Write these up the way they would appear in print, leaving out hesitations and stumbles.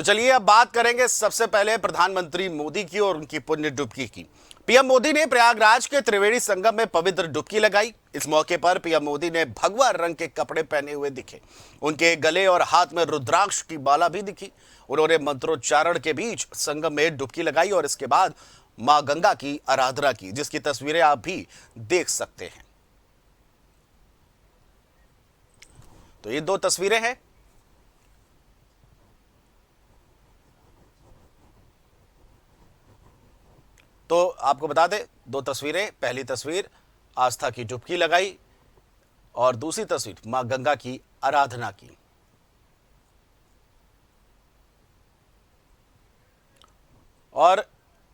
तो चलिए अब बात करेंगे सबसे पहले प्रधानमंत्री मोदी की और उनकी पुण्य डुबकी की। पीएम मोदी ने प्रयागराज के त्रिवेणी संगम में पवित्र डुबकी लगाई। इस मौके पर पीएम मोदी ने भगवा रंग के कपड़े पहने हुए दिखे। उनके गले और हाथ में रुद्राक्ष की माला भी दिखी। उन्होंने मंत्रोच्चारण के बीच संगम में डुबकी लगाई और इसके बाद मां गंगा की आराधना की, जिसकी तस्वीरें आप भी देख सकते हैं। तो ये दो तस्वीरें हैं। तो आपको बता दें, दो तस्वीरें। पहली तस्वीर आस्था की डुबकी लगाई और दूसरी तस्वीर मां गंगा की आराधना की। और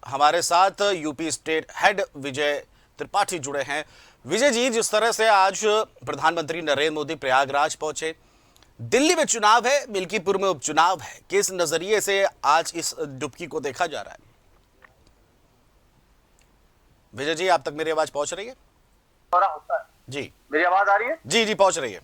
हमारे साथ यूपी स्टेट हेड विजय त्रिपाठी जुड़े हैं। विजय जी, जिस तरह से आज प्रधानमंत्री नरेंद्र मोदी प्रयागराज पहुंचे, दिल्ली में चुनाव है, मिल्कीपुर में उपचुनाव है, किस नजरिए से आज इस डुबकी को देखा जा रहा है? विजय जी, आप तक मेरी आवाज पहुंच रही है? होता है जी, मेरी आवाज आ रही है? जी जी, पहुंच रही है।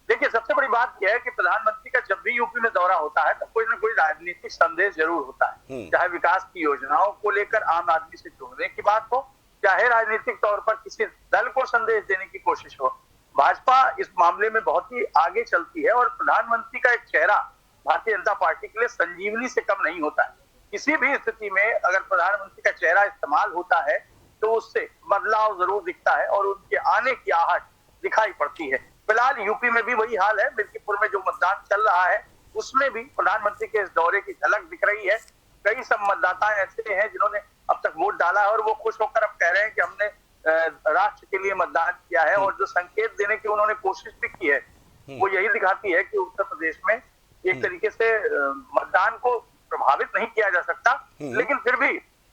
देखिए, सबसे बड़ी बात यह है कि प्रधानमंत्री का जब भी यूपी में दौरा होता है तो कोई ना कोई राजनीतिक संदेश जरूर होता है, चाहे विकास की योजनाओं को लेकर आम आदमी से जोड़ने की बात हो, चाहे राजनीतिक तौर पर किसी दल को संदेश देने की कोशिश हो। भाजपा इस मामले में बहुत ही आगे चलती है और प्रधानमंत्री का एक चेहरा भारतीय जनता पार्टी के लिए संजीवनी से कम नहीं होता है। किसी भी स्थिति में अगर प्रधानमंत्री का चेहरा इस्तेमाल होता है तो उससे बदलाव जरूर दिखता है और उनके आने की आहट दिखाई पड़ती है। फिलहाल यूपी में भी वही हाल है। मिल्कीपुर में जो मतदान चल रहा है उसमें भी प्रधानमंत्री के इस दौरे की झलक दिख रही है। कई सब मतदाता ऐसे हैं जिन्होंने अब तक वोट डाला है और वो खुश होकर अब कह रहे हैं कि हमने राष्ट्र के लिए मतदान किया है। और जो संकेत देने की उन्होंने कोशिश भी की है वो यही दिखाती है कि उत्तर प्रदेश में एक तरीके से मतदान को प्रभावित नहीं किया जा सकता, लेकिन फिर भी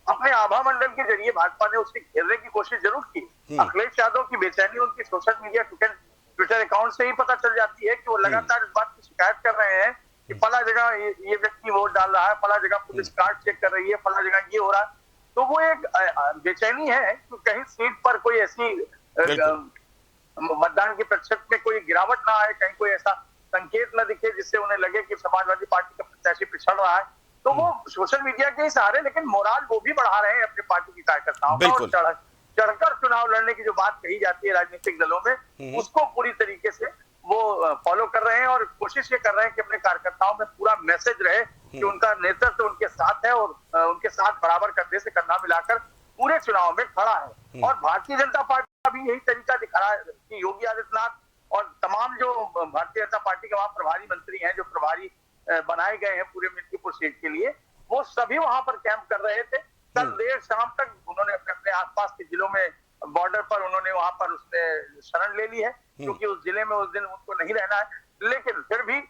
अपने आभा मंडल के जरिए भाजपा ने उससे घेरने की कोशिश जरूर की। अखिलेश यादव की बेचैनी उनकी सोशल मीडिया ट्विटर अकाउंट से ही पता चल जाती है कि वो लगातार इस बात की शिकायत कर रहे हैं कि फला जगह ये व्यक्ति वोट डाल रहा है, फला जगह पुलिस कार्ड चेक कर रही है, फला जगह ये हो रहा है। तो वो एक बेचैनी है कि कहीं सीट पर कोई ऐसी मतदान के प्रतिशत में कोई गिरावट ना आए, कहीं कोई ऐसा संकेत न दिखे जिससे उन्हें लगे कि समाजवादी पार्टी का प्रत्याशी पिछड़ रहा है। तो वो सोशल मीडिया के ही सहारे लेकिन मोराल वो भी बढ़ा रहे हैं अपनी पार्टी की कार्यकर्ताओं का। और चढ़कर चुनाव लड़ने की जो बात कही जाती है राजनीतिक दलों में, उसको पूरी तरीके से वो फॉलो कर रहे हैं और कोशिश ये कर रहे हैं कि अपने कार्यकर्ताओं में पूरा मैसेज रहे कि उनका नेतृत्व उनके साथ है और उनके साथ बराबर कंधे से कंधा मिलाकर पूरे चुनाव में खड़ा है। और भारतीय जनता पार्टी का भी यही तरीका दिखा रहा है कि योगी आदित्यनाथ और तमाम जो भारतीय जनता पार्टी के वहां प्रभारी मंत्री हैं, जो प्रभारी बनाए गए हैं पूरे मिल्कीपुर सीट के लिए, वो सभी वहां पर कैंप कर रहे थे। कल देर शाम तक उन्होंने अपने अपने आसपास के जिलों में बॉर्डर पर उन्होंने वहां पर उसने शरण ले ली है, क्योंकि उस जिले में उस दिन उनको नहीं रहना है। लेकिन फिर भी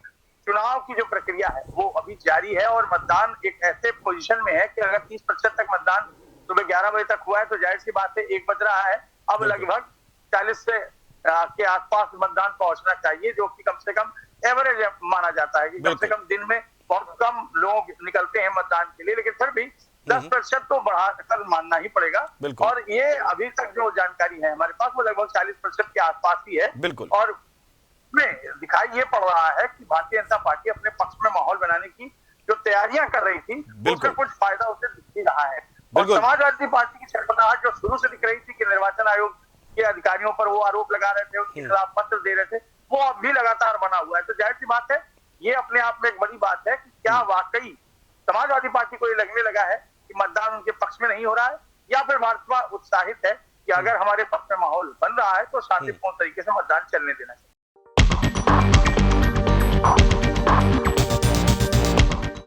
चुनाव की जो प्रक्रिया है वो अभी जारी है और मतदान एक ऐसे पोजीशन में है कि अगर 30% तक मतदान सुबह 11 बजे तक हुआ है तो जाहिर सी बात है 1 बज रहा है, अब लगभग 40 से के आसपास मतदान पहुंचना चाहिए, जो कि कम से कम एवरेज माना जाता है कि कम से कम दिन में बहुत कम लोग निकलते हैं मतदान के लिए, लेकिन फिर भी 10% तो बढ़ाकर मानना ही पड़ेगा। और ये अभी तक जो जानकारी है हमारे पास वो लगभग 40% के आसपास ही है। और में दिखाई ये पड़ रहा है कि भारतीय जनता पार्टी अपने पक्ष में माहौल बनाने की जो तैयारियां कर रही थी उसका कुछ फायदा उसे दिख ही रहा है। और समाजवादी पार्टी की छटपटाहट जो शुरू से दिख रही थी कि निर्वाचन आयोग के अधिकारियों पर वो आरोप लगा रहे थे, उनके खिलाफ पत्र दे रहे थे, वो अब भी लगातार बना हुआ है। तो जाहिर सी बात है ये अपने आप में एक बड़ी बात है कि क्या वाकई समाजवादी पार्टी को ये लगने लगा है कि मतदान उनके पक्ष में नहीं हो रहा है, या फिर भाजपा उत्साहित है कि अगर हमारे पक्ष में माहौल बन रहा है तो शांतिपूर्ण तरीके से मतदान चलने देना चाहिए।